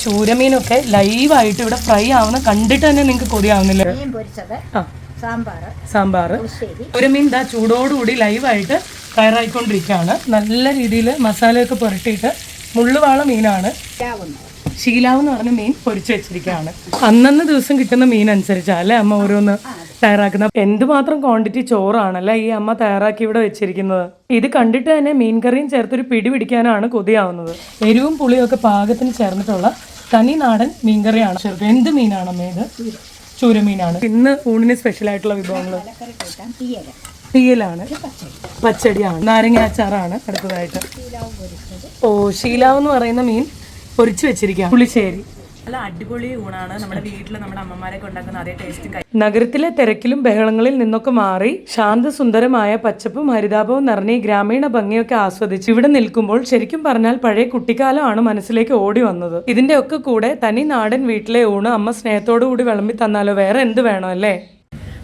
ചൂരമീനൊക്കെ ലൈവായിട്ട് ഇവിടെ ഫ്രൈ ആവുന്ന കണ്ടിട്ട് തന്നെ നിങ്ങൾക്ക് കൊതിയാവുന്നില്ല. സാമ്പാർ ചൂരമീൻ ദാ ചൂടോടുകൂടി ലൈവായിട്ട് തയ്യാറായിക്കൊണ്ടിരിക്കുകയാണ്. നല്ല രീതിയിൽ മസാലയൊക്കെ പുരട്ടിയിട്ട് മുള്ളുവാള മീനാണ്. ശീലാവ് എന്ന് പറഞ്ഞ മീൻ പൊരിച്ചു വെച്ചിരിക്കുകയാണ്. അന്നന്ന് ദിവസം കിട്ടുന്ന മീൻ അനുസരിച്ചാ അല്ലെ അമ്മ ഓരോന്ന് തയ്യാറാക്കുന്നത്. എന്തുമാത്രം ക്വാണ്ടിറ്റി ചോറാണല്ലേ ഈ അമ്മ തയ്യാറാക്കി ഇവിടെ വെച്ചിരിക്കുന്നത്. ഇത് കണ്ടിട്ട് തന്നെ മീൻകറിയും ചേർത്തൊരു പിടി പിടിക്കാനാണ് കൊതിയാവുന്നത്. എരിവും പുളിയും ഒക്കെ പാകത്തിന് ചേർന്നിട്ടുള്ള തനി നാടൻ മീൻകറിയാണ്. എന്ത് മീനാണ് അമ്മ ഇത്? ചൂരമീനാണ്. ഇന്ന് ഊണിന് സ്പെഷ്യൽ ആയിട്ടുള്ള വിഭവങ്ങൾ തീയലാണ്, പച്ചടിയാണ്, നാരങ്ങ അച്ചാറാണ് അടുത്തതായിട്ട്. ശീലാവ് എന്ന് പറയുന്ന മീൻ പൊരിച്ചു വെച്ചിരിക്കുക. പുളിശ്ശേരി. നല്ല അടിപൊളി ഊണാണ്. നമ്മുടെ വീട്ടിൽ നമ്മുടെ അമ്മമാരൊക്കെ ഉണ്ടാക്കുന്ന അതേ ടേസ്റ്റ്. നഗരത്തിലെ തിരക്കിലും ബഹളങ്ങളിൽ നിന്നൊക്കെ മാറി ശാന്തസുന്ദരമായ പച്ചപ്പും ഹരിതാപവും നിറഞ്ഞ ഈ ഗ്രാമീണ ഭംഗിയൊക്കെ ആസ്വദിച്ച് ഇവിടെ നിൽക്കുമ്പോൾ ശരിക്കും പറഞ്ഞാൽ പഴയ കുട്ടിക്കാലമാണ് മനസ്സിലേക്ക് ഓടി വന്നത്. ഇതിന്റെ ഒക്കെ കൂടെ തനി നാടൻ വീട്ടിലെ ഊണ് അമ്മ സ്നേഹത്തോടു കൂടി വിളമ്പി തന്നാലോ വേറെ എന്ത് വേണോ അല്ലേ?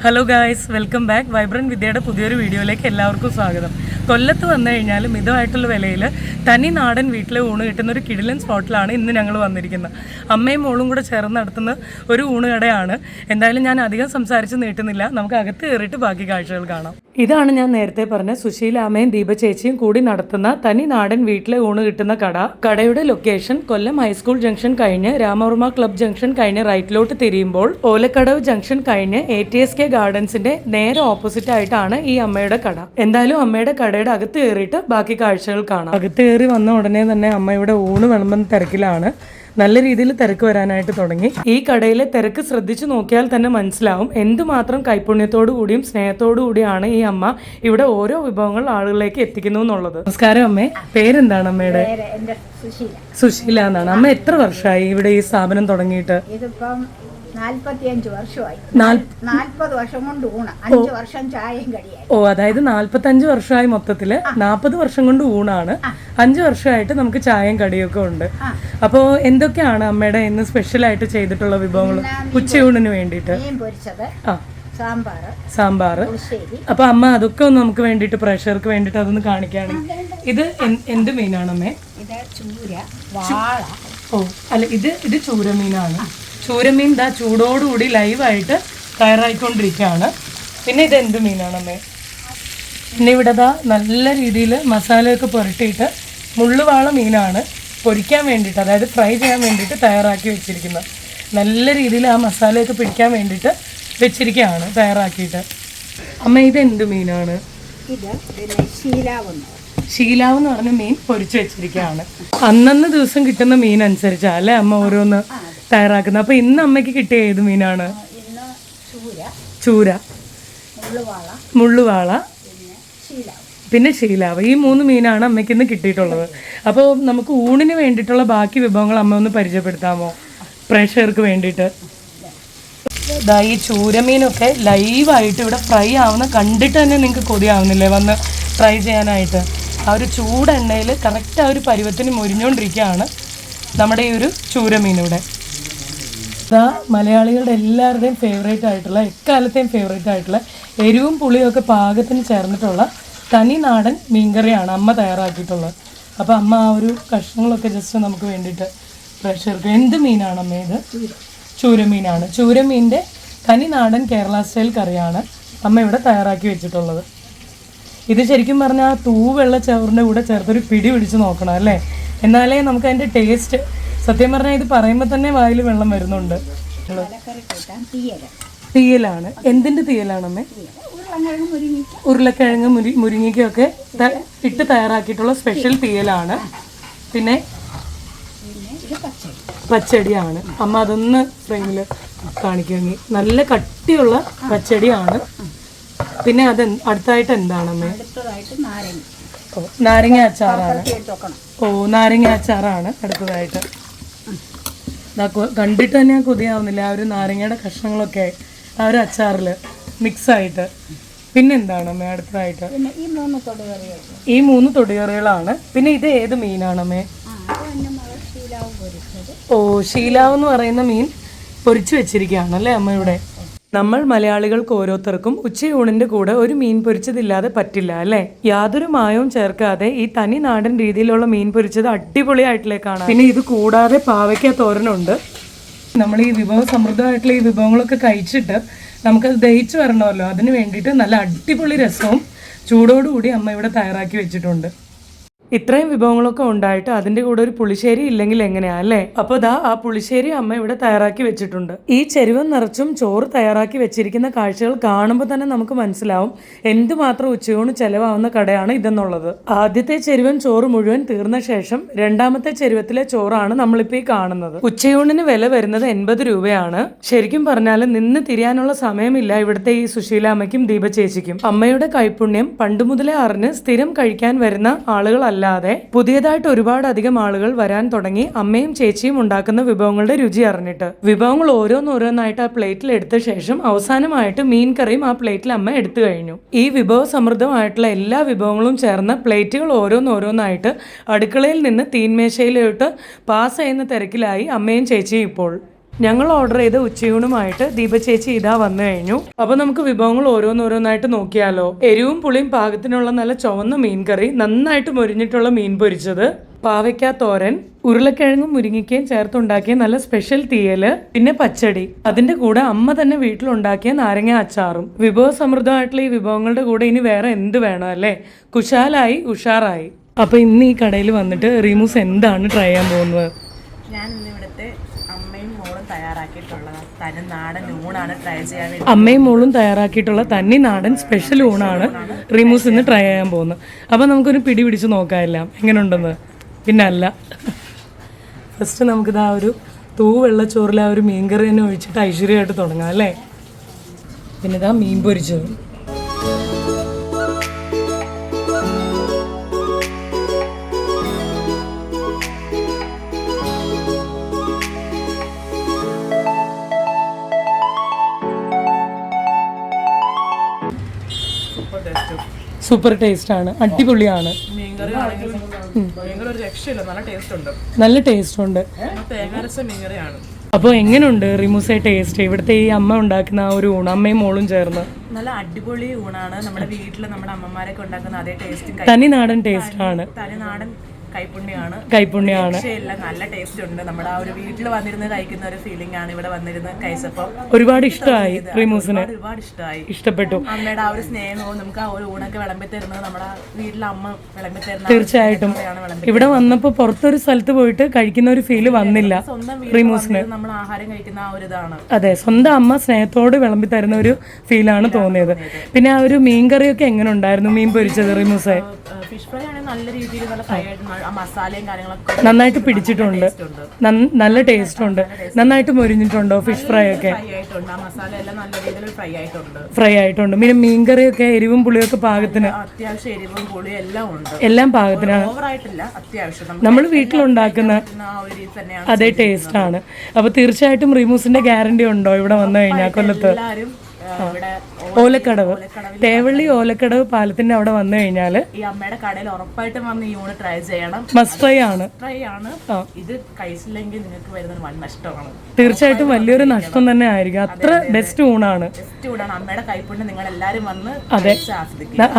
Hello guys, welcome back. Vibrant വിദ്യയുടെ പുതിയൊരു വീഡിയോയിലേക്ക് എല്ലാവർക്കും സ്വാഗതം. കൊല്ലത്ത് വന്നു കഴിഞ്ഞാൽ മിതമായിട്ടുള്ള വിലയിൽ തനി നാടൻ വീട്ടിലെ ഊണ് കിട്ടുന്ന ഒരു കിടിലൻ സ്പോട്ടിലാണ് ഇന്ന് ഞങ്ങൾ വന്നിരിക്കുന്നത്. അമ്മയും മോളും കൂടെ ചേർന്ന് നടത്തുന്ന ഒരു ഊണ് കടയാണ്. എന്തായാലും ഞാൻ അധികം സംസാരിച്ച് നീട്ടുന്നില്ല, നമുക്ക് അകത്ത് കയറിയിട്ട് ബാക്കി കാഴ്ചകൾ കാണാം. ഇതാണ് ഞാൻ നേരത്തെ പറഞ്ഞ സുശീലാമ്മയും ദീപ ചേച്ചിയും കൂടി നടത്തുന്ന തനി നാടൻ വീട്ടിലെ ഊണ് കിട്ടുന്ന കട. കടയുടെ ലൊക്കേഷൻ കൊല്ലം ഹൈസ്കൂൾ ജംഗ്ഷൻ കഴിഞ്ഞ് രാമവർമ്മ ക്ലബ് ജംഗ്ഷൻ കഴിഞ്ഞ് റൈറ്റിലോട്ട് തിരിയുമ്പോൾ ഓലക്കടവ് ജംഗ്ഷൻ കഴിഞ്ഞ് ATSK ഗാർഡൻസിന്റെ നേരെ ഓപ്പോസിറ്റ് ആയിട്ടാണ് ഈ അമ്മയുടെ കട. എന്തായാലും അമ്മയുടെ കടയുടെ അകത്ത് കയറിയിട്ട് ബാക്കി കാഴ്ചകൾ കാണാം. അകത്ത് കയറി വന്ന ഉടനെ തന്നെ അമ്മയുടെ ഊണ് വിളമ്പുന്ന തിരക്കിലാണ്. നല്ല രീതിയിൽ തിരക്ക് വരാനായിട്ട് തുടങ്ങി. ഈ കടയിലെ തിരക്ക് ശ്രദ്ധിച്ചു നോക്കിയാൽ തന്നെ മനസ്സിലാവും എന്തുമാത്രം കൈപുണ്യത്തോടു കൂടിയും സ്നേഹത്തോടു കൂടിയാണ് ഈ അമ്മ ഇവിടെ ഓരോ വിഭവങ്ങൾ ആളുകളിലേക്ക് എത്തിക്കുന്നു എന്നുള്ളത്. നമസ്കാരം അമ്മേ, പേരെന്താണ് അമ്മയുടെ? സുശീല എന്നാണ്. അമ്മ എത്ര വർഷമായി ഇവിടെ ഈ സ്ഥാപനം തുടങ്ങിയിട്ട്? 45 വർഷമായി. 40 വർഷം കൊണ്ട് ഊണ്, 5 വർഷം ചായയും കടിയായി. അതായത് 45 വർഷമായി മൊത്തത്തില്. 40 വർഷം കൊണ്ട് ഊണാണ്, 5 വർഷമായിട്ട് നമുക്ക് ചായയും കടിയൊക്കെ ഉണ്ട്. അപ്പോ എന്തൊക്കെയാണ് അമ്മയുടെ ഇന്ന് സ്പെഷ്യൽ ആയിട്ട് ചെയ്തിട്ടുള്ള വിഭവങ്ങൾ ഉച്ചയൂണിന് വേണ്ടിയിട്ട്? സാമ്പാർ. അപ്പൊ അമ്മ അതൊക്കെ ഒന്ന് നമുക്ക് വേണ്ടിട്ട് പ്രേക്ഷകർക്ക് വേണ്ടിട്ട് അതൊന്ന് കാണിക്കുകയാണെങ്കിൽ. ഇത് എന്ത് മീനാണ് അമ്മേ? അല്ല, ഇത് ചൂരമീനാണ്. ചൂരമീൻ ദാ ചൂടോടുകൂടി ലൈവായിട്ട് തയ്യാറായിക്കൊണ്ടിരിക്കുകയാണ്. പിന്നെ ഇത് എന്ത് മീനാണ് അമ്മേ? പിന്നെ ഇവിടെ ദാ നല്ല രീതിയിൽ മസാലയൊക്കെ പുരട്ടിയിട്ട് മുള്ളുവാള മീനാണ് പൊരിക്കാൻ വേണ്ടിയിട്ട്, അതായത് ഫ്രൈ ചെയ്യാൻ വേണ്ടിയിട്ട് തയ്യാറാക്കി വെച്ചിരിക്കുന്നത്. നല്ല രീതിയിൽ ആ മസാലയൊക്കെ പിടിക്കാൻ വേണ്ടിയിട്ട് വെച്ചിരിക്കുകയാണ് തയ്യാറാക്കിയിട്ട്. അമ്മ ഇത് എന്ത് മീനാണ്? ശീലാവ് എന്ന് പറഞ്ഞ മീൻ പൊരിച്ചു വെച്ചിരിക്കുകയാണ്. അന്നന്ന് ദിവസം കിട്ടുന്ന മീൻ അനുസരിച്ചാ അല്ലെ അമ്മ ഓരോന്ന് തയ്യാറാക്കുന്നത്. അപ്പൊ ഇന്ന് അമ്മയ്ക്ക് കിട്ടിയ ഏത് മീനാണ്? ചൂര, മുള്ളുവാള, പിന്നെ ശീലാവ്. ഈ 3 മീനാണ് അമ്മയ്ക്ക് ഇന്ന് കിട്ടിയിട്ടുള്ളത്. അപ്പോൾ നമുക്ക് ഊണിന് വേണ്ടിയിട്ടുള്ള ബാക്കി വിഭവങ്ങൾ അമ്മ ഒന്ന് പരിചയപ്പെടുത്താമോ പ്രേക്ഷകർക്ക് വേണ്ടിയിട്ട്? ഈ ചൂരമീനൊക്കെ ലൈവായിട്ട് ഇവിടെ ഫ്രൈ ആവുന്ന കണ്ടിട്ട് തന്നെ നിങ്ങൾക്ക് കൊതിയാവുന്നില്ലേ വന്ന് ഫ്രൈ ചെയ്യാനായിട്ട്? ആ ഒരു ചൂടെണ്ണയിൽ കറക്റ്റ് ആ ഒരു പരുവത്തിന് മുരിഞ്ഞുകൊണ്ടിരിക്കുകയാണ് നമ്മുടെ ഈ ഒരു ചൂരമീൻ ഇവിടെ. മലയാളികളുടെ എല്ലാവരുടെയും ഫേവറേറ്റ് ആയിട്ടുള്ള, എക്കാലത്തെയും ഫേവറേറ്റ് ആയിട്ടുള്ള എരിവും പുളിയും ഒക്കെ പാകത്തിന് ചേർന്നിട്ടുള്ള തനി നാടൻ മീൻകറിയാണ് അമ്മ തയ്യാറാക്കിയിട്ടുള്ളത്. അപ്പോൾ അമ്മ ആ ഒരു കഷ്ണങ്ങളൊക്കെ ജസ്റ്റ് നമുക്ക് വേണ്ടിയിട്ട് പ്രേക്ഷകർക്ക്. എന്ത് മീനാണ് അമ്മ ഇത്? ചൂരമീനാണ്. ചൂരമീൻ്റെ തനി നാടൻ കേരള സ്റ്റൈൽ കറിയാണ് അമ്മ ഇവിടെ തയ്യാറാക്കി വെച്ചിട്ടുള്ളത്. ഇത് ശരിക്കും പറഞ്ഞാൽ തൂവെള്ള ചോറിൻ്റെ കൂടെ ചേർത്തൊരു പിടി പിടിച്ച് നോക്കണം അല്ലേ, എന്നാലേ നമുക്ക് അതിൻ്റെ ടേസ്റ്റ്. സത്യം പറഞ്ഞാൽ ഇത് പറയുമ്പോൾ തന്നെ വായിൽ വെള്ളം വരുന്നുണ്ട്. തീയലാണ്. എന്തിൻ്റെ തീയലാണ് അമ്മേ? ഉരുളക്കിഴങ്ങ് മുരിങ്ങയ്ക്കൊക്കെ ഇട്ട് തയ്യാറാക്കിയിട്ടുള്ള സ്പെഷ്യൽ തീയലാണ്. പിന്നെ പച്ചടിയാണ്. അമ്മ അതൊന്ന് ഫ്രെയിമിൽ കാണിക്കുമെങ്കിൽ. നല്ല കട്ടിയുള്ള പച്ചടിയാണ്. പിന്നെ അത് അടുത്തായിട്ട് എന്താണ് അമ്മേ? നാരങ്ങ അച്ചാറാണ്. നാരങ്ങ അച്ചാറാണ് അടുത്തതായിട്ട്. കണ്ടിട്ട് തന്നെ ഞാൻ കൊതിയാവുന്നില്ല ആ ഒരു നാരങ്ങയുടെ കഷ്ണങ്ങളൊക്കെ ആ ഒരു അച്ചാറിൽ മിക്സായിട്ട്. പിന്നെന്താണ് അമ്മേ അടുത്തതായിട്ട്? ഈ 3 തൊടുകറികളാണ്. പിന്നെ ഇത് ഏത് മീനാണ് അമ്മേ? ശീലാവ് എന്ന് പറയുന്ന മീൻ പൊരിച്ചു വെച്ചിരിക്കുകയാണ് അല്ലേ അമ്മ ഇവിടെ? നമ്മൾ മലയാളികൾക്ക് ഓരോരുത്തർക്കും ഉച്ചയൂണിന്റെ കൂടെ ഒരു മീൻ പൊരിച്ചതില്ലാതെ പറ്റില്ല അല്ലേ? യാതൊരു മായവും ചേർക്കാതെ ഈ തനി നാടൻ രീതിയിലുള്ള മീൻ പൊരിച്ചത് അടിപൊളിയായിട്ടില്ലേ കാണാൻ. പിന്നെ ഇത് കൂടാതെ പാവയ്ക്ക തോരനുണ്ട്. നമ്മൾ ഈ വിഭവ സമൃദ്ധമായിട്ടുള്ള ഈ വിഭവങ്ങളൊക്കെ കഴിച്ചിട്ട് നമുക്കത് ദഹിച്ചു വരണമല്ലോ, അതിന് വേണ്ടിയിട്ട് നല്ല അടിപൊളി രസവും ചൂടോടുകൂടി അമ്മ ഇവിടെ തയ്യാറാക്കി വെച്ചിട്ടുണ്ട്. ഇത്രയും വിഭവങ്ങളൊക്കെ ഉണ്ടായിട്ട് അതിന്റെ കൂടെ ഒരു പുളിശ്ശേരി ഇല്ലെങ്കിൽ എങ്ങനെയാ അല്ലേ? അപ്പൊ ദാ ആ പുളിശ്ശേരി അമ്മ ഇവിടെ തയ്യാറാക്കി വെച്ചിട്ടുണ്ട്. ഈ ചെരുവം നിറച്ചും ചോറ് തയ്യാറാക്കി വെച്ചിരിക്കുന്ന കാഴ്ചകൾ കാണുമ്പോൾ തന്നെ നമുക്ക് മനസ്സിലാവും എന്തുമാത്രം ഉച്ചയൂണ് ചെലവാവുന്ന കടയാണ് ഇതെന്നുള്ളത്. ആദ്യത്തെ ചെരുവൻ ചോറ് മുഴുവൻ തീർന്ന ശേഷം രണ്ടാമത്തെ ചെരുവത്തിലെ ചോറാണ് നമ്മളിപ്പോ ഈ കാണുന്നത്. ഉച്ചയൂണിന് വില വരുന്നത് 80 രൂപയാണ്. ശരിക്കും പറഞ്ഞാൽ നിന്ന് തിരിയാനുള്ള സമയമില്ല ഇവിടുത്തെ ഈ സുശീലാമ്മയ്ക്കും ദീപ ചേച്ചിക്കും. അമ്മയുടെ കൈപുണ്യം പണ്ടുമുതലേ അറിഞ്ഞ് സ്ഥിരം കഴിക്കാൻ വരുന്ന ആളുകളല്ല, അല്ലാതെ പുതിയതായിട്ട് ഒരുപാടധികം ആളുകൾ വരാൻ തുടങ്ങി അമ്മയും ചേച്ചിയും ഉണ്ടാക്കുന്ന വിഭവങ്ങളുടെ രുചി അറിഞ്ഞിട്ട്. വിഭവങ്ങൾ ഓരോന്നോരോന്നായിട്ട് ആ പ്ലേറ്റിൽ എടുത്ത ശേഷം അവസാനമായിട്ട് മീൻ കറിയും ആ പ്ലേറ്റിൽ അമ്മ എടുത്തു കഴിഞ്ഞു. ഈ വിഭവ സമൃദ്ധമായിട്ടുള്ള എല്ലാ വിഭവങ്ങളും ചേർന്ന പ്ലേറ്റുകൾ ഓരോന്നോരോന്നായിട്ട് അടുക്കളയിൽ നിന്ന് തീൻമേശയിലോട്ട് പാസ് ചെയ്യുന്ന തിരക്കിലായി അമ്മയും ചേച്ചിയും ഇപ്പോൾ. ഞങ്ങൾ ഓർഡർ ചെയ്ത ഉച്ചയൂണുമായിട്ട് ദീപ ചേച്ചി ഇതാ വന്നു കഴിഞ്ഞു. അപ്പൊ നമുക്ക് വിഭവങ്ങൾ ഓരോന്നോരോന്നായിട്ട് നോക്കിയാലോ. എരിവും പുളിയും പാകത്തിനുള്ള നല്ല ചുവന്ന മീൻ കറി, നന്നായിട്ട് മൊരിഞ്ഞിട്ടുള്ള മീൻ പൊരിച്ചത്, പാവയ്ക്ക തോരൻ, ഉരുളക്കിഴങ്ങും മുരിങ്ങയ്ക്കയും ചേർത്തുണ്ടാക്കിയ നല്ല സ്പെഷ്യൽ തീയല്, പിന്നെ പച്ചടി, അതിന്റെ കൂടെ അമ്മ തന്നെ വീട്ടിലുണ്ടാക്കിയ നാരങ്ങ അച്ചാറും. വിഭവ സമൃദ്ധമായിട്ടുള്ള ഈ വിഭവങ്ങളുടെ കൂടെ ഇനി വേറെ എന്ത് വേണം അല്ലേ? കുശാലായി ഉഷാറായി. അപ്പൊ ഇന്ന് ഈ കടയിൽ വന്നിട്ട് റീമൂസ് എന്താണ് ട്രൈ ചെയ്യാൻ പോകുന്നത്? ഞാൻ ഇന്ന് ഇവിടുത്തെ അമ്മയും മോളും തയ്യാറാക്കിയിട്ടുള്ള തനി നാടൻ ഊണാണ് ട്രൈ ചെയ്യാൻ വേണ്ടി. അമ്മയും മോളും തയ്യാറാക്കിയിട്ടുള്ള തനി നാടൻ സ്പെഷ്യൽ ഊണാണ് റീമൂസ് ഇന്ന് ട്രൈ ചെയ്യാൻ പോകുന്നത്. അപ്പൊ നമുക്കൊരു പിടി പിടിച്ച് നോക്കാം എങ്ങനെ ഉണ്ടെന്ന്. പിന്നെ അല്ല, ഫസ്റ്റ് നമുക്കിത് ആ ഒരു തൂവെള്ളച്ചോറിൽ ആ ഒരു മീൻകറി തന്നെ ഒഴിച്ചിട്ട് ഐശ്വര്യമായിട്ട് തുടങ്ങാം അല്ലേ? പിന്നെ ഇതാ മീൻ പൊരിച്ചത്. സൂപ്പർ ടേസ്റ്റ് ആണ്, അടിപൊളിയാണ്. മീൻകറി ഒരു രക്ഷയില്ല, നല്ല ടേസ്റ്റ് ഉണ്ട്. നല്ല ടേസ്റ്റ് ഉണ്ട്. തേങ്ങാരച്ച മീൻകറിയാണ്. അപ്പോൾ എങ്ങനെയുണ്ട് റിമൂസെ ടേസ്റ്റ്? ഇവിടുത്തെ ഈ അമ്മ ഉണ്ടാക്കുന്ന ആ ഒരു ഊണ്, അമ്മയും മോളും ചേർന്ന് നല്ല അടിപൊളി ഊണാണ്. നമ്മുടെ വീട്ടിൽ നമ്മുടെ അമ്മമാരൊക്കെ ഉണ്ടാക്കുന്ന അതേ ടേസ്റ്റും തനി നാടൻ ടേസ്റ്റ് ആണ്. തനി നാടൻ കൈപ്പുണ്യാണ്. നല്ല ടേസ്റ്റ് ഉണ്ട്. നമ്മുടെ ആ ഒരു വീട്ടിൽ വന്നിരുന്ന് കഴിക്കുന്ന ഒരു ഫീലിംഗ് ആണ് ഇവിടെ വന്നിരുന്ന് കഴിച്ചപ്പോൾ ഒരുപാട് ഇഷ്ടമായി. റിമൂസിന് ഒരുപാട് ഇഷ്ടപ്പെട്ടു. അമ്മയുടെ ആ ഒരു സ്നേഹവും നമുക്ക് ആ ഒരു ഊണൊക്കെ വിളമ്പി തരുന്നത് നമ്മുടെ വീട്ടിലെ അമ്മ വിളമ്പി തരുന്നത്. തീർച്ചയായിട്ടും ഇവിടെ വന്നപ്പോൾ പുറത്തൊരു സ്ഥലത്ത് പോയിട്ട് കഴിക്കുന്ന ഒരു ഫീല് വന്നില്ല റിമൂസിന്. നമ്മൾ ആഹാരം കഴിക്കുന്ന ആ ഒരു ഇതാണ്. അതെ, സ്വന്തം അമ്മ സ്നേഹത്തോട് വിളമ്പി തരുന്ന ഒരു ഫീലാണ് തോന്നിയത്. പിന്നെ ആ ഒരു മീൻ കറിയൊക്കെ എങ്ങനെ ഉണ്ടായിരുന്നു? മീൻ പൊരിച്ചത് റിമൂസെ? ഫിഷ് ഫ്രൈ ആണെങ്കിൽ നല്ല രീതിയിൽ നല്ല ഫ്രൈ ആയിട്ട് ആ മസാലയും കാര്യങ്ങളൊക്കെ നന്നായിട്ട് പിടിച്ചിട്ടുണ്ട്. നല്ല ടേസ്റ്റ് ഉണ്ട്. നന്നായിട്ട് മൊരിഞ്ഞിട്ടുണ്ടോ ഫിഷ് ഫ്രൈ ഒക്കെ? ഫ്രൈ ആയിട്ടുണ്ട്. പിന്നെ മീൻകറിയൊക്കെ എരിവും പുളിയൊക്കെ പാകത്തിന്, അത്യാവശ്യം എരിവും പുളിയും എല്ലാം ഉണ്ട്. എല്ലാം പാകത്തിനാണ്. നമ്മൾ വീട്ടിലുണ്ടാക്കുന്ന അതേ ടേസ്റ്റ് ആണ്. അപ്പൊ തീർച്ചയായിട്ടും റിമൂസിന്റെ ഗ്യാരണ്ടി ഉണ്ടോ ഇവിടെ വന്നു കഴിഞ്ഞാൽ കൊല്ലത്ത്? ഓലക്കടവ്, തേവള്ളി ഓലക്കടവ് പാലത്തിന്റെ അവിടെ വന്നു കഴിഞ്ഞാല് ഈ അമ്മയുടെ കടയിൽ ഉറപ്പായിട്ടും വന്ന് ഈ ഊണ് ട്രൈ ചെയ്യണം. മസ്റ്റ് ട്രൈ ആണ്. ഇത് കഴിച്ചില്ലെങ്കിൽ നിങ്ങൾക്ക് വരുന്നത് വൻ നഷ്ടമാണ്. തീർച്ചയായിട്ടും വലിയൊരു നഷ്ടം തന്നെ ആയിരിക്കും. അത്ര ബെസ്റ്റ് ഊണാണ്. അമ്മയുടെ കൈപ്പുണ്യം നിങ്ങൾ എല്ലാരും വന്ന്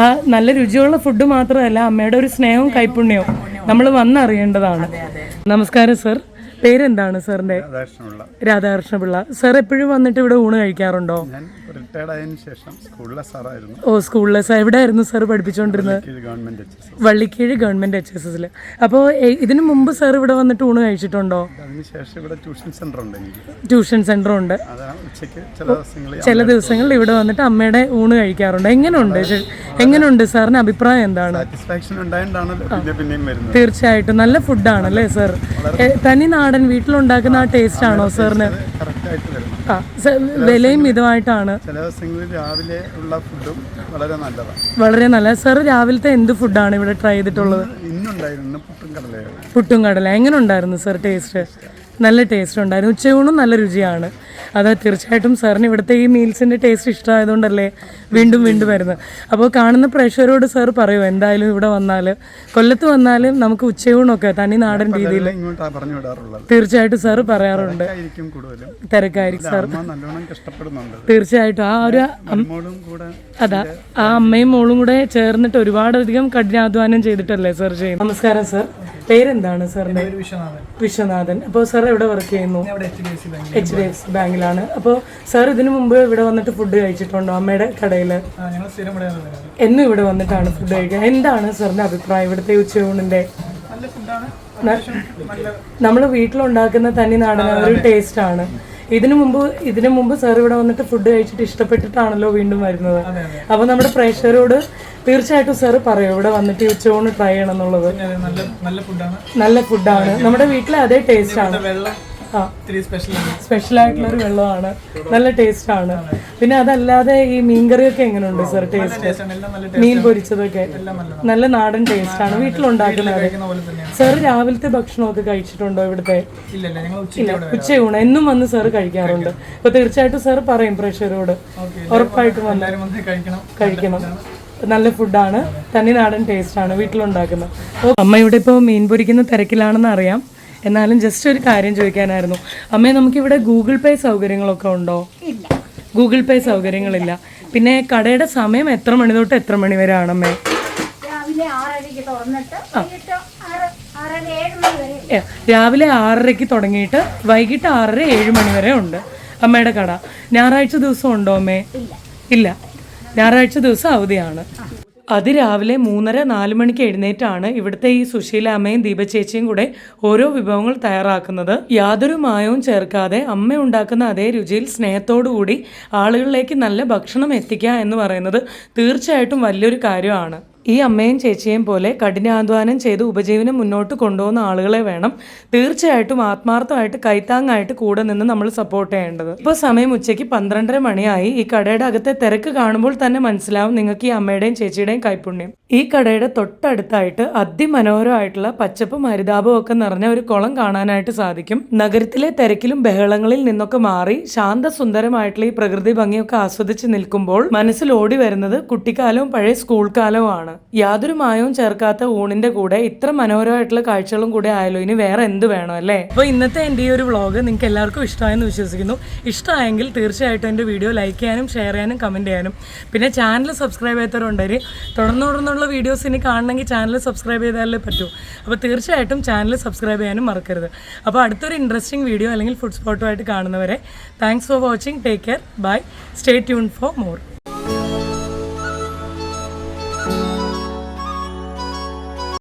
ആ നല്ല രുചിയുള്ള ഫുഡ് മാത്രമല്ല, അമ്മയുടെ ഒരു സ്നേഹവും കൈപ്പുണ്യവും നമ്മൾ വന്നറിയേണ്ടതാണ്. നമസ്കാരം സർ, പേരെന്താണ് സാറിന്റെ? രാധാകൃഷ്ണപിള്ള. സാർ എപ്പോഴും വന്നിട്ട് ഇവിടെ ഊണ് കഴിക്കാറുണ്ടോ? ഓ, സ്കൂളിലെ സാർ. എവിടെയായിരുന്നു സാർ പഠിപ്പിച്ചുകൊണ്ടിരുന്നത്? Vallikkeezh government HSS. അപ്പോൾ ഇതിനു മുമ്പ് സാർ ഇവിടെ വന്നിട്ട് ഊണ് കഴിച്ചിട്ടുണ്ടോ? ട്യൂഷൻ സെന്റർ ഉണ്ട്. ചില ദിവസങ്ങളിൽ ഇവിടെ വന്നിട്ട് അമ്മയുടെ ഊണ് കഴിക്കാറുണ്ട്. എങ്ങനെയുണ്ട് സാറിന് അഭിപ്രായം എന്താണ്? തീർച്ചയായിട്ടും നല്ല ഫുഡാണല്ലേ സാർ? തനി നാടൻ വീട്ടിലുണ്ടാക്കുന്ന ആ ടേസ്റ്റ് ആണോ സാറിന്? വിലയും മിതമായിട്ടാണ്. വളരെ നല്ല. സാർ രാവിലത്തെ എന്ത് ഫുഡാണ് ഇവിടെ ട്രൈ ചെയ്തിട്ടുള്ളത്? പുട്ടും കടല. എങ്ങനെ ഉണ്ടായിരുന്നു സാർ ടേസ്റ്റ്? നല്ല ടേസ്റ്റ് ഉണ്ടായിരുന്നു. ഉച്ചയൂണും നല്ല രുചിയാണ്. അതാ തീർച്ചയായിട്ടും സാറിന് ഇവിടുത്തെ ഈ മീൽസിൻ്റെ ടേസ്റ്റ് ഇഷ്ടമായതുകൊണ്ടല്ലേ വീണ്ടും വീണ്ടും വരുന്നത്. അപ്പോൾ കാണുന്ന പ്രേക്ഷകരോട് സാർ പറയുമോ എന്തായാലും ഇവിടെ വന്നാൽ കൊല്ലത്ത് വന്നാലും നമുക്ക് ഉച്ചയൂണൊക്കെ തനി നാടൻ രീതിയിൽ തീർച്ചയായിട്ടും സാറ് പറയാറുണ്ട്. തിരക്കായിരിക്കും സാർ, തീർച്ചയായിട്ടും ആ ഒരു അതാ ആ അമ്മയും മോളും കൂടെ ചേർന്നിട്ട് ഒരുപാടധികം കഠിനാധ്വാനം ചെയ്തിട്ടല്ലേ സാർ ചെയ്യുന്നത്. നമസ്കാരം സാർ, പേരെന്താണ് സാറിന്റെ? വിശ്വനാഥൻ. അപ്പോൾ സാർ എവിടെ വർക്ക് ചെയ്യുന്നു? HDFC ബാങ്കിലാണ്. അപ്പോൾ സാർ ഇതിനു മുമ്പ് ഇവിടെ വന്നിട്ട് ഫുഡ് കഴിച്ചിട്ടുണ്ടോ അമ്മയുടെ കടയിൽ? എന്നും ഇവിടെ വന്നിട്ടാണ് ഫുഡ് കഴിക്കുക. എന്താണ് സാറിന്റെ അഭിപ്രായം ഇവിടുത്തെ ഉച്ചയൂണിന്റെ? നമ്മൾ വീട്ടിലുണ്ടാക്കുന്ന തനി നാടൻ ഒരു ടേസ്റ്റ് ആണ്. ഇതിനു മുമ്പ് സാർ ഇവിടെ വന്നിട്ട് ഫുഡ് കഴിച്ചിട്ട് ഇഷ്ടപ്പെട്ടിട്ടാണല്ലോ വീണ്ടും വരുന്നത്. അപ്പൊ നമ്മുടെ പ്രേക്ഷകരോട് തീർച്ചയായിട്ടും സാർ പറയൂ ഇവിടെ വന്നിട്ട് ഉച്ചയൂണ് ട്രൈ ചെയ്യണം എന്നുള്ളത്. നല്ല ഫുഡാണ്, നമ്മുടെ വീട്ടിലെ അതേ ടേസ്റ്റ് ആണ്. സ്പെഷ്യൽ ആയിട്ടുള്ള ഒരു വെള്ളമാണ്, നല്ല ടേസ്റ്റ് ആണ്. പിന്നെ അതല്ലാതെ ഈ മീൻകറിയൊക്കെ എങ്ങനെയുണ്ട് സാർ ടേസ്റ്റ്? മീൻ പൊരിച്ചതൊക്കെ നല്ല നാടൻ ടേസ്റ്റ് ആണ്, വീട്ടിലുണ്ടാക്കുന്നത്. സാർ രാവിലത്തെ ഭക്ഷണമൊക്കെ കഴിച്ചിട്ടുണ്ടോ ഇവിടുത്തെ? ഇല്ല, ഉച്ചയൂണ് എന്നും വന്ന് സാർ കഴിക്കാറുണ്ട്. അപ്പൊ തീർച്ചയായിട്ടും സാർ പറയും പ്രേക്ഷകരോട് ഉറപ്പായിട്ടും വന്ന് കഴിക്കണം. നല്ല ഫുഡാണ്, തനി നാടൻ ടേസ്റ്റ് ആണ്, വീട്ടിലുണ്ടാക്കുന്നത്. അമ്മ ഇവിടെ ഇപ്പോൾ മീൻ പൊരിക്കുന്ന തിരക്കിലാണെന്ന് അറിയാം, എന്നാലും ജസ്റ്റ് ഒരു കാര്യം ചോദിക്കാനായിരുന്നു. അമ്മേ, നമുക്കിവിടെ ഗൂഗിൾ പേ സൗകര്യങ്ങളൊക്കെ ഉണ്ടോ? ഗൂഗിൾ പേ സൗകര്യങ്ങളില്ല. പിന്നെ കടയുടെ സമയം എത്ര മണി തൊട്ട് എത്ര മണി വരെ ആണ് അമ്മേ? രാവിലെ 6:30 തുടങ്ങിയിട്ട് വൈകിട്ട് 6-7 മണി വരെ ഉണ്ട് അമ്മയുടെ കട. ഞായറാഴ്ച ദിവസം ഉണ്ടോ അമ്മേ? ഇല്ല, ഞായറാഴ്ച ദിവസം അവധിയാണ്. അതിരാവിലെ 3:30-4 മണിക്ക് എഴുന്നേറ്റാണ് ഇവിടുത്തെ ഈ സുശീല അമ്മയും ദീപചേച്ചിയും കൂടെ ഓരോ വിഭവങ്ങൾ തയ്യാറാക്കുന്നത്. യാതൊരു മായവും ചേർക്കാതെ അമ്മ ഉണ്ടാക്കുന്ന അതേ രുചിയിൽ സ്നേഹത്തോടു കൂടി ആളുകളിലേക്ക് നല്ല ഭക്ഷണം എത്തിക്കുക എന്ന് പറയുന്നത് തീർച്ചയായിട്ടും വലിയൊരു കാര്യമാണ്. ഈ അമ്മയും ചേച്ചിയും പോലെ കഠിനാധ്വാനം ചെയ്ത് ഉപജീവനം മുന്നോട്ട് കൊണ്ടുപോകുന്ന ആളുകളെ വേണം തീർച്ചയായിട്ടും ആത്മാർത്ഥമായിട്ട് കൈത്താങ്ങായിട്ട് കൂടെ നിന്ന് നമ്മൾ സപ്പോർട്ട് ചെയ്യേണ്ടത്. ഇപ്പോൾ സമയം ഉച്ചയ്ക്ക് 12:30 മണിയായി. ഈ കടയുടെ അകത്തെ തിരക്ക് കാണുമ്പോൾ തന്നെ മനസ്സിലാവും നിങ്ങൾക്ക് ഈ അമ്മയുടെയും ചേച്ചിയുടെയും കൈപുണ്യം. ഈ കടയുടെ തൊട്ടടുത്തായിട്ട് അതിമനോഹരമായിട്ടുള്ള പച്ചപ്പും ഹരിതാപവും ഒക്കെ നിറഞ്ഞ ഒരു കുളം കാണാനായിട്ട് സാധിക്കും. നഗരത്തിലെ തിരക്കിലും ബഹളങ്ങളിൽ നിന്നൊക്കെ മാറി ശാന്തസുന്ദരമായിട്ടുള്ള ഈ പ്രകൃതി ഭംഗിയൊക്കെ ആസ്വദിച്ച് നിൽക്കുമ്പോൾ മനസ്സിൽ ഓടി വരുന്നത് കുട്ടിക്കാലവും പഴയ സ്കൂൾ കാലവും ആണ്. യാതൊരു മായവും ചേർക്കാത്ത ഊണിന്റെ കൂടെ ഇത്ര മനോഹരമായിട്ടുള്ള കാഴ്ചകളും കൂടെ ആയാലും ഇനി വേറെ എന്ത് വേണം അല്ലേ? അപ്പോൾ ഇന്നത്തെ എൻ്റെ ഈ ഒരു വ്ളോഗ് നിങ്ങൾക്ക് എല്ലാവർക്കും ഇഷ്ടമായെന്ന് വിശ്വസിക്കുന്നു. ഇഷ്ടമായെങ്കിൽ തീർച്ചയായിട്ടും എൻ്റെ വീഡിയോ ലൈക്ക് ചെയ്യാനും ഷെയർ ചെയ്യാനും കമൻറ്റ് ചെയ്യാനും, പിന്നെ ചാനൽ സബ്സ്ക്രൈബ് ചെയ്യാത്തവരുണ്ടെങ്കിൽ തുടർന്നുള്ള വീഡിയോസ് ഇനി കാണണമെങ്കിൽ ചാനൽ സബ്സ്ക്രൈബ് ചെയ്താലേ പറ്റൂ. അപ്പോൾ തീർച്ചയായിട്ടും ചാനൽ സബ്സ്ക്രൈബ് ചെയ്യാനും മറക്കരുത്. അപ്പോൾ അടുത്തൊരു ഇൻട്രസ്റ്റിംഗ് വീഡിയോ അല്ലെങ്കിൽ ഫുഡ് സ്പോട്ടുമായിട്ട് കാണുന്നവരെ thanks for watching. Take care, bye, stay tune for more.